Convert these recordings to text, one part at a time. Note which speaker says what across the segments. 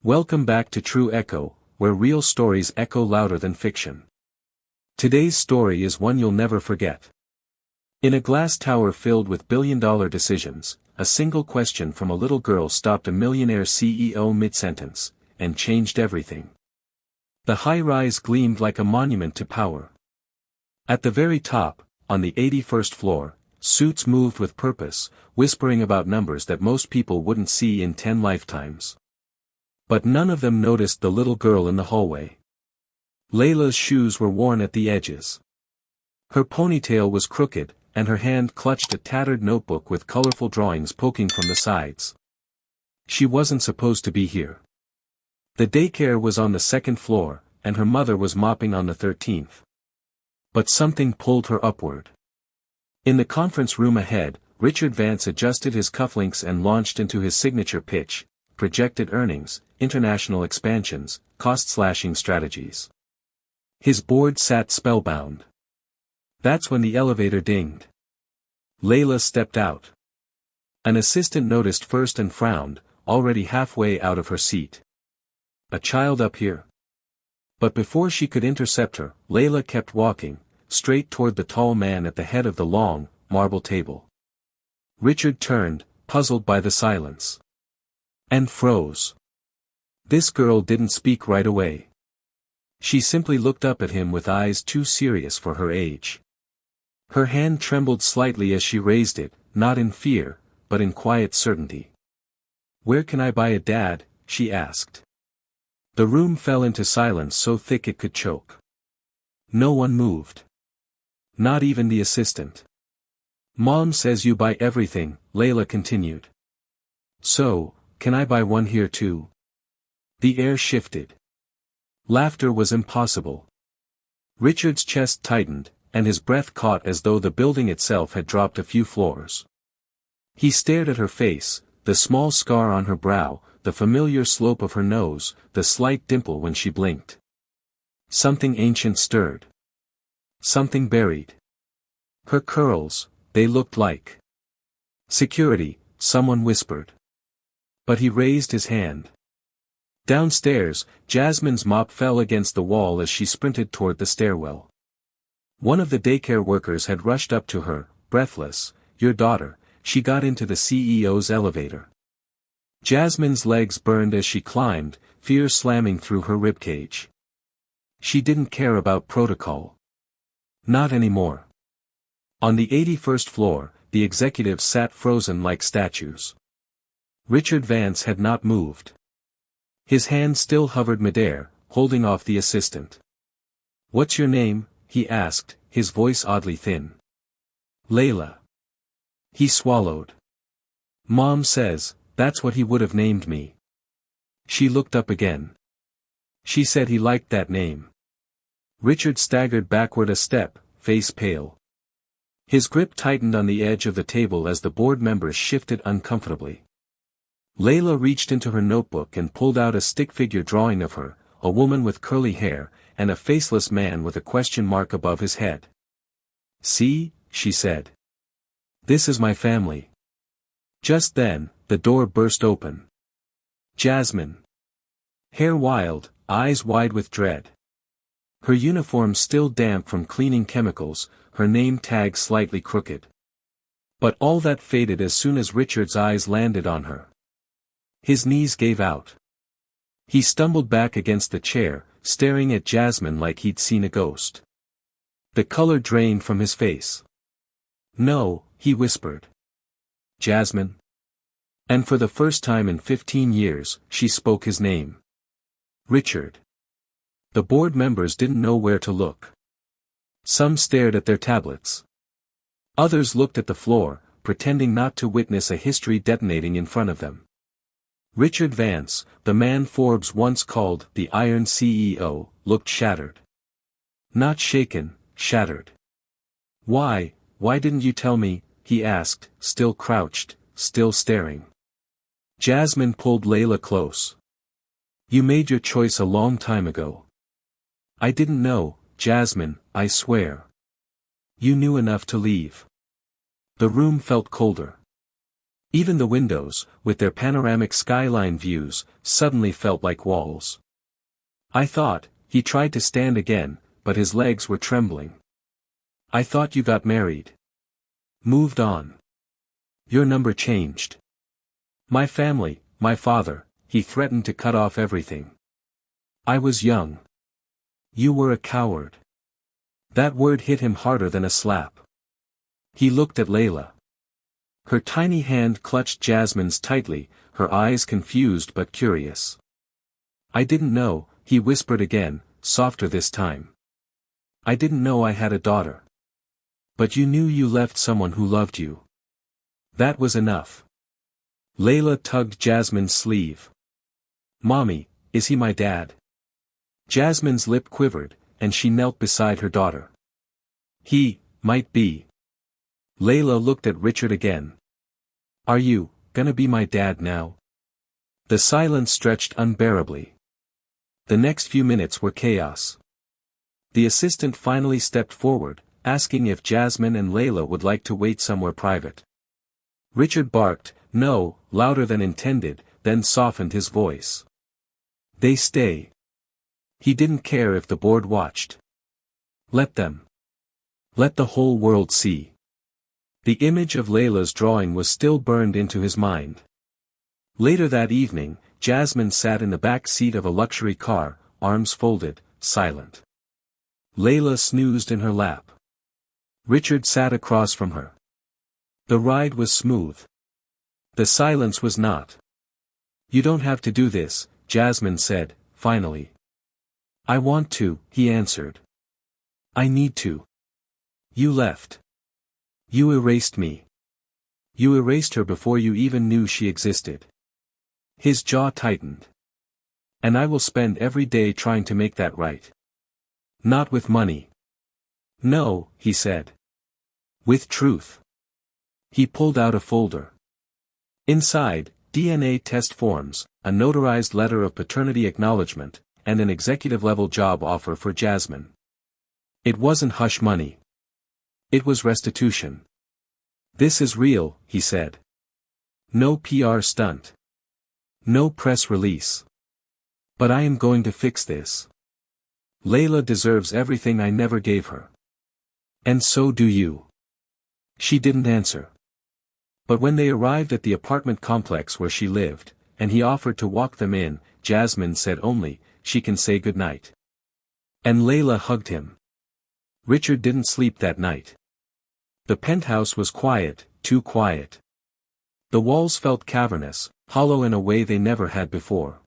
Speaker 1: Welcome back to True Echo, where real stories echo louder than fiction. Today's story is one you'll never forget. In a glass tower filled with billion-dollar decisions, a single question from a little girl stopped a millionaire CEO mid-sentence, and changed everything. The high-rise gleamed like a monument to power. At the very top, on the 81st floor, suits moved with purpose, whispering about numbers that most people wouldn't see in 10 lifetimes. But none of them noticed the little girl in the hallway. Layla's shoes were worn at the edges. Her ponytail was crooked, and her hand clutched a tattered notebook with colorful drawings poking from the sides. She wasn't supposed to be here. The daycare was on the second floor, and her mother was mopping on the 13th. But something pulled her upward. In the conference room ahead, Richard Vance adjusted his cufflinks and launched into his signature pitch: projected earnings, international expansions, cost-slashing strategies. His board sat spellbound. That's when the elevator dinged. Layla stepped out. An assistant noticed first and frowned, already halfway out of her seat. A child up here? But before she could intercept her, Layla kept walking, straight toward the tall man at the head of the long, marble table. Richard turned, puzzled by the silence. And froze. This girl didn't speak right away. She simply looked up at him with eyes too serious for her age. Her hand trembled slightly as she raised it, not in fear, but in quiet certainty. "Where can I buy a dad?" she asked. The room fell into silence so thick it could choke. No one moved. Not even the assistant. "Mom says you buy everything," Layla continued. "So, can I buy one here too?" The air shifted. Laughter was impossible. Richard's chest tightened, and his breath caught as though the building itself had dropped a few floors. He stared at her face, the small scar on her brow, the familiar slope of her nose, the slight dimple when she blinked. Something ancient stirred. Something buried. Her curls, they looked like security, someone whispered. But he raised his hand. Downstairs, Jasmine's mop fell against the wall as she sprinted toward the stairwell. One of the daycare workers had rushed up to her, breathless. "Your daughter." She got into the CEO's elevator. Jasmine's legs burned as she climbed, fear slamming through her ribcage. She didn't care about protocol. Not anymore. On the 81st floor, the executives sat frozen like statues. Richard Vance had not moved. His hand still hovered midair, holding off the assistant. "What's your name?" he asked, his voice oddly thin. "Layla." He swallowed. "Mom says, that's what he would have named me." She looked up again. "She said he liked that name." Richard staggered backward a step, face pale. His grip tightened on the edge of the table as the board members shifted uncomfortably. Layla reached into her notebook and pulled out a stick figure drawing of her, a woman with curly hair, and a faceless man with a question mark above his head. "See," she said. "This is my family." Just then, the door burst open. Jasmine. Hair wild, eyes wide with dread. Her uniform still damp from cleaning chemicals, her name tag slightly crooked. But all that faded as soon as Richard's eyes landed on her. His knees gave out. He stumbled back against the chair, staring at Jasmine like he'd seen a ghost. The color drained from his face. "No," he whispered. "Jasmine." And for the first time in 15 years, she spoke his name. Richard. The board members didn't know where to look. Some stared at their tablets. Others looked at the floor, pretending not to witness a history detonating in front of them. Richard Vance, the man Forbes once called the Iron CEO, looked shattered. Not shaken, shattered. Why didn't you tell me?" he asked, still crouched, still staring. Jasmine pulled Layla close. "You made your choice a long time ago." "I didn't know, Jasmine, I swear." "You knew enough to leave." The room felt colder. Even the windows, with their panoramic skyline views, suddenly felt like walls. I thought, he tried to stand again, but his legs were trembling. I thought you got married. Moved on. Your number changed. My family, my father, he threatened to cut off everything. I was young. You were a coward. That word hit him harder than a slap. He looked at Layla. Her tiny hand clutched Jasmine's tightly, her eyes confused but curious. I didn't know, he whispered again, softer this time. I didn't know I had a daughter. But you knew you left someone who loved you. That was enough. Layla tugged Jasmine's sleeve. Mommy, is he my dad? Jasmine's lip quivered, and she knelt beside her daughter. He might be. Layla looked at Richard again. Are you gonna be my dad now? The silence stretched unbearably. The next few minutes were chaos. The assistant finally stepped forward, asking if Jasmine and Layla would like to wait somewhere private. Richard barked, no, louder than intended, then softened his voice. They stay. He didn't care if the board watched. Let them. Let the whole world see. The image of Layla's drawing was still burned into his mind. Later that evening, Jasmine sat in the back seat of a luxury car, arms folded, silent. Layla snoozed in her lap. Richard sat across from her. The ride was smooth. The silence was not. You don't have to do this, Jasmine said, finally. I want to, he answered. I need to. You left. You erased me. You erased her before you even knew she existed. His jaw tightened. And I will spend every day trying to make that right. Not with money. No, he said. With truth. He pulled out a folder. Inside, DNA test forms, a notarized letter of paternity acknowledgement, and an executive-level job offer for Jasmine. It wasn't hush money. It was restitution. This is real, he said. No PR stunt. No press release. But I am going to fix this. Layla deserves everything I never gave her. And so do you. She didn't answer. But when they arrived at the apartment complex where she lived, and he offered to walk them in, Jasmine said only, she can say goodnight. And Layla hugged him. Richard didn't sleep that night. The penthouse was quiet, too quiet. The walls felt cavernous, hollow in a way they never had before.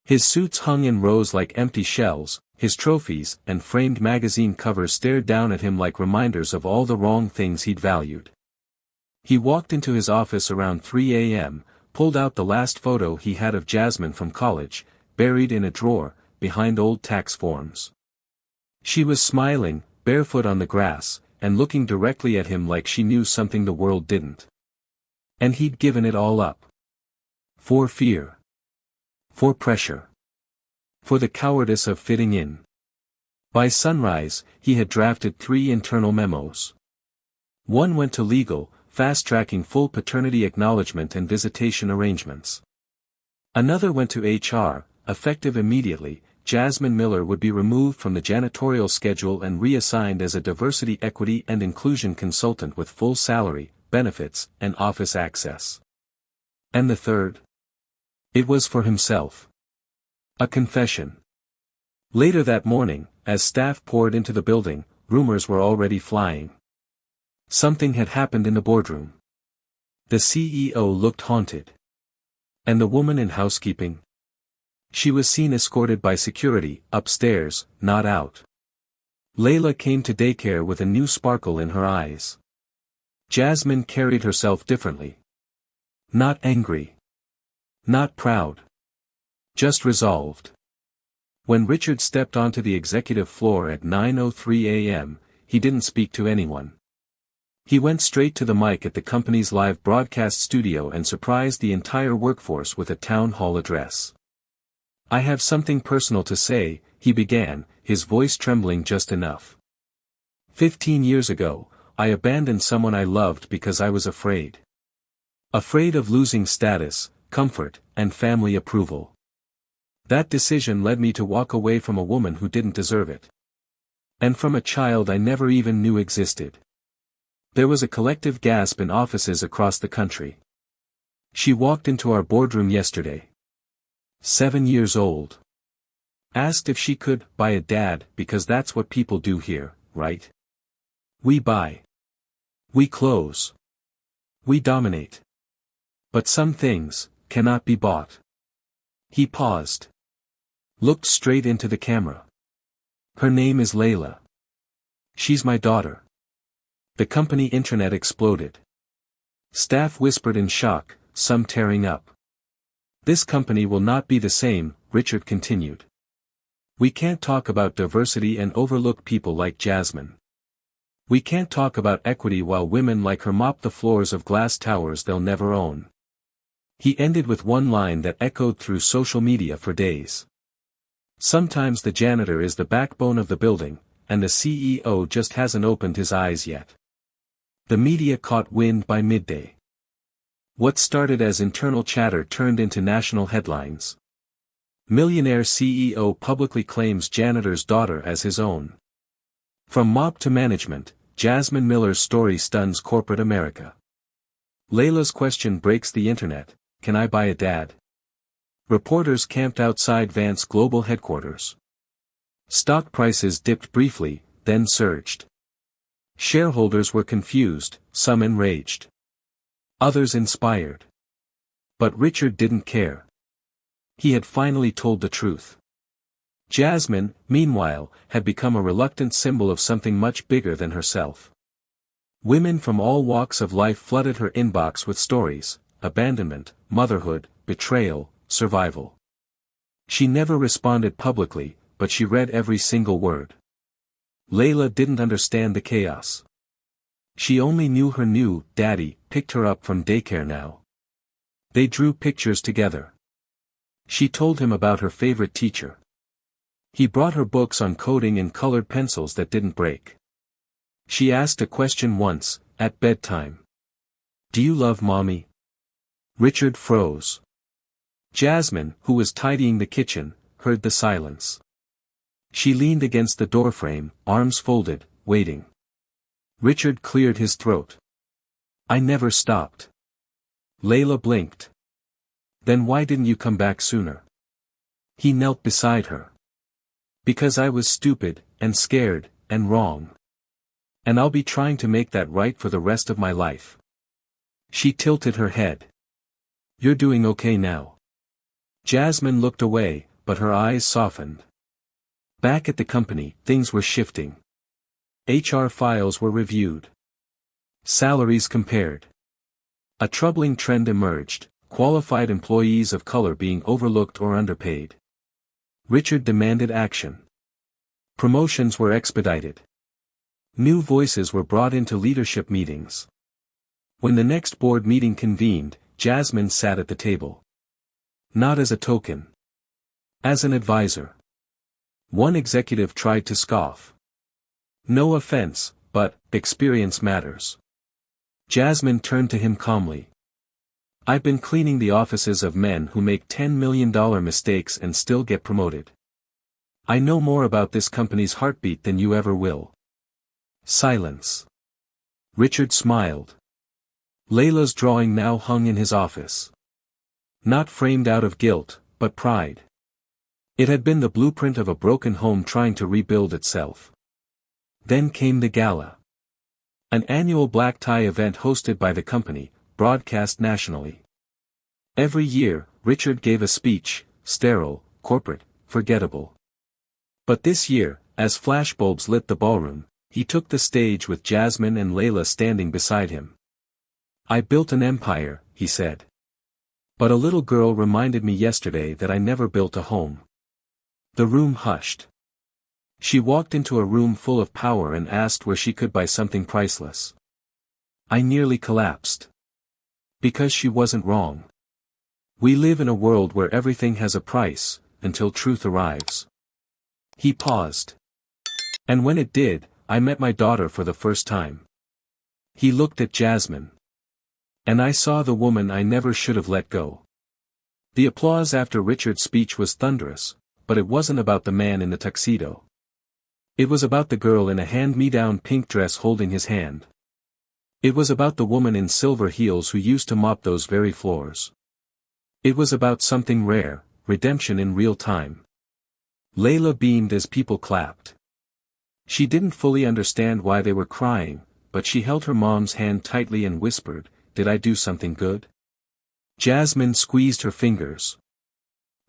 Speaker 1: His suits hung in rows like empty shells, his trophies and framed magazine covers stared down at him like reminders of all the wrong things he'd valued. He walked into his office around 3 a.m., pulled out the last photo he had of Jasmine from college, buried in a drawer, behind old tax forms. She was smiling, barefoot on the grass, and looking directly at him like she knew something the world didn't. And he'd given it all up. For fear. For pressure. For the cowardice of fitting in. By sunrise, he had drafted 3 internal memos. One went to legal, fast-tracking full paternity acknowledgement and visitation arrangements. Another went to HR, effective immediately. Jasmine Miller would be removed from the janitorial schedule and reassigned as a diversity, equity and inclusion consultant with full salary, benefits, and office access. And the third? It was for himself. A confession. Later that morning, as staff poured into the building, rumors were already flying. Something had happened in the boardroom. The CEO looked haunted. And the woman in housekeeping? She was seen escorted by security, upstairs, not out. Layla came to daycare with a new sparkle in her eyes. Jasmine carried herself differently. Not angry. Not proud. Just resolved. When Richard stepped onto the executive floor at 9:03 a.m., he didn't speak to anyone. He went straight to the mic at the company's live broadcast studio and surprised the entire workforce with a town hall address. I have something personal to say, he began, his voice trembling just enough. 15 years ago, I abandoned someone I loved because I was afraid. Afraid of losing status, comfort, and family approval. That decision led me to walk away from a woman who didn't deserve it. And from a child I never even knew existed. There was a collective gasp in offices across the country. She walked into our boardroom yesterday. 7 years old. Asked if she could buy a dad because that's what people do here, right? We buy. We close. We dominate. But some things cannot be bought. He paused. Looked straight into the camera. Her name is Layla. She's my daughter. The company intranet exploded. Staff whispered in shock, some tearing up. This company will not be the same, Richard continued. We can't talk about diversity and overlook people like Jasmine. We can't talk about equity while women like her mop the floors of glass towers they'll never own. He ended with one line that echoed through social media for days. Sometimes the janitor is the backbone of the building, and the CEO just hasn't opened his eyes yet. The media caught wind by midday. What started as internal chatter turned into national headlines. Millionaire CEO publicly claims janitor's daughter as his own. From mob to management, Jasmine Miller's story stuns corporate America. Layla's question breaks the internet, can I buy a dad? Reporters camped outside Vance Global headquarters. Stock prices dipped briefly, then surged. Shareholders were confused, some enraged. Others inspired. But Richard didn't care. He had finally told the truth. Jasmine, meanwhile, had become a reluctant symbol of something much bigger than herself. Women from all walks of life flooded her inbox with stories: abandonment, motherhood, betrayal, survival. She never responded publicly, but she read every single word. Layla didn't understand the chaos. She only knew her new daddy picked her up from daycare now. They drew pictures together. She told him about her favorite teacher. He brought her books on coding and colored pencils that didn't break. She asked a question once, at bedtime. Do you love mommy? Richard froze. Jasmine, who was tidying the kitchen, heard the silence. She leaned against the doorframe, arms folded, waiting. Richard cleared his throat. I never stopped. Layla blinked. Then why didn't you come back sooner? He knelt beside her. Because I was stupid, and scared, and wrong. And I'll be trying to make that right for the rest of my life. She tilted her head. You're doing okay now. Jasmine looked away, but her eyes softened. Back at the company, things were shifting. HR files were reviewed. Salaries compared. A troubling trend emerged: qualified employees of color being overlooked or underpaid. Richard demanded action. Promotions were expedited. New voices were brought into leadership meetings. When the next board meeting convened, Jasmine sat at the table. Not as a token. As an advisor. One executive tried to scoff. No offense, but experience matters. Jasmine turned to him calmly. I've been cleaning the offices of men who make $10 million mistakes and still get promoted. I know more about this company's heartbeat than you ever will. Silence. Richard smiled. Layla's drawing now hung in his office. Not framed out of guilt, but pride. It had been the blueprint of a broken home trying to rebuild itself. Then came the gala. An annual black tie event hosted by the company, broadcast nationally. Every year, Richard gave a speech, sterile, corporate, forgettable. But this year, as flashbulbs lit the ballroom, he took the stage with Jasmine and Layla standing beside him. I built an empire, he said. But a little girl reminded me yesterday that I never built a home. The room hushed. She walked into a room full of power and asked where she could buy something priceless. I nearly collapsed. Because she wasn't wrong. We live in a world where everything has a price, until truth arrives. He paused. And when it did, I met my daughter for the first time. He looked at Jasmine. And I saw the woman I never should have let go. The applause after Richard's speech was thunderous, but it wasn't about the man in the tuxedo. It was about the girl in a hand-me-down pink dress holding his hand. It was about the woman in silver heels who used to mop those very floors. It was about something rare, redemption in real time. Layla beamed as people clapped. She didn't fully understand why they were crying, but she held her mom's hand tightly and whispered, "Did I do something good?" Jasmine squeezed her fingers.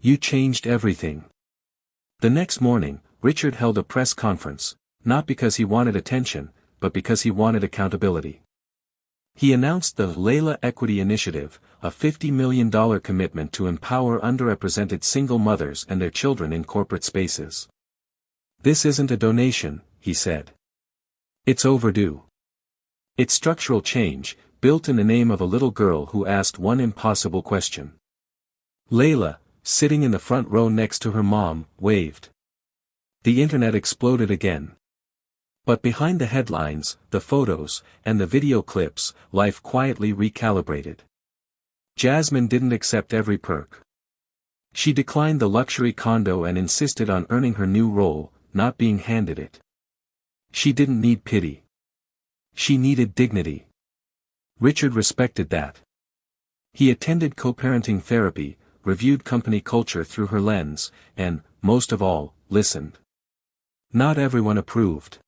Speaker 1: "You changed everything." The next morning, Richard held a press conference, not because he wanted attention, but because he wanted accountability. He announced the Layla Equity Initiative, a $50 million commitment to empower underrepresented single mothers and their children in corporate spaces. "This isn't a donation," he said. "It's overdue. It's structural change, built in the name of a little girl who asked one impossible question." Layla, sitting in the front row next to her mom, waved. The internet exploded again. But behind the headlines, the photos, and the video clips, life quietly recalibrated. Jasmine didn't accept every perk. She declined the luxury condo and insisted on earning her new role, not being handed it. She didn't need pity. She needed dignity. Richard respected that. He attended co-parenting therapy, reviewed company culture through her lens, and, most of all, listened. Not everyone approved.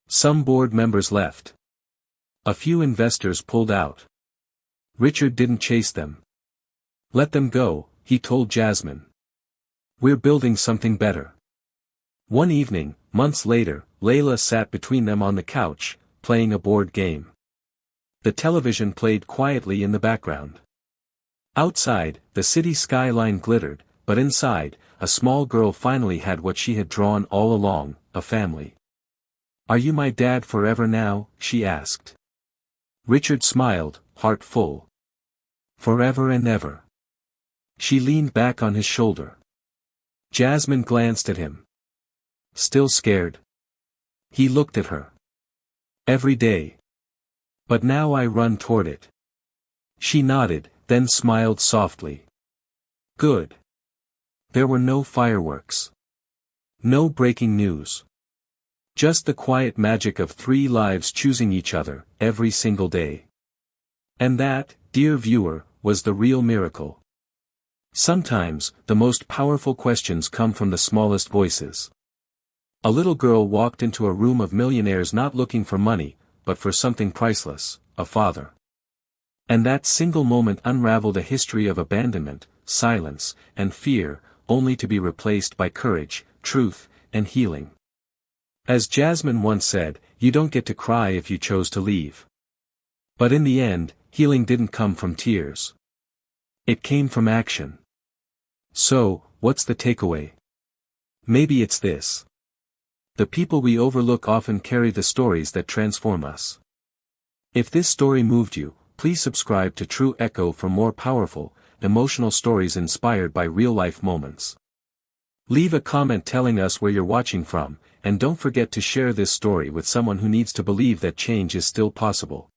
Speaker 1: Some board members left. A few investors pulled out. Richard didn't chase them. "Let them go," he told Jasmine. "We're building something better." One evening, months later, Layla sat between them on the couch, playing a board game. The television played quietly in the background. Outside, the city skyline glittered, but inside, a small girl finally had what she had drawn all along, a family. "Are you my dad forever now?" she asked. Richard smiled, heart full. "Forever and ever." She leaned back on his shoulder. Jasmine glanced at him. "Still scared?" He looked at her. "Every day. But now I run toward it." She nodded, then smiled softly. "Good." There were no fireworks. No breaking news. Just the quiet magic of three lives choosing each other, every single day. And that, dear viewer, was the real miracle. Sometimes, the most powerful questions come from the smallest voices. A little girl walked into a room of millionaires not looking for money, but for something priceless, a father. And that single moment unraveled a history of abandonment, silence, and fear, only to be replaced by courage, truth, and healing. As Jasmine once said, "You don't get to cry if you chose to leave." But in the end, healing didn't come from tears. It came from action. So, what's the takeaway? Maybe it's this. The people we overlook often carry the stories that transform us. If this story moved you, please subscribe to True Echo for more powerful, emotional stories inspired by real-life moments. Leave a comment telling us where you're watching from, and don't forget to share this story with someone who needs to believe that change is still possible.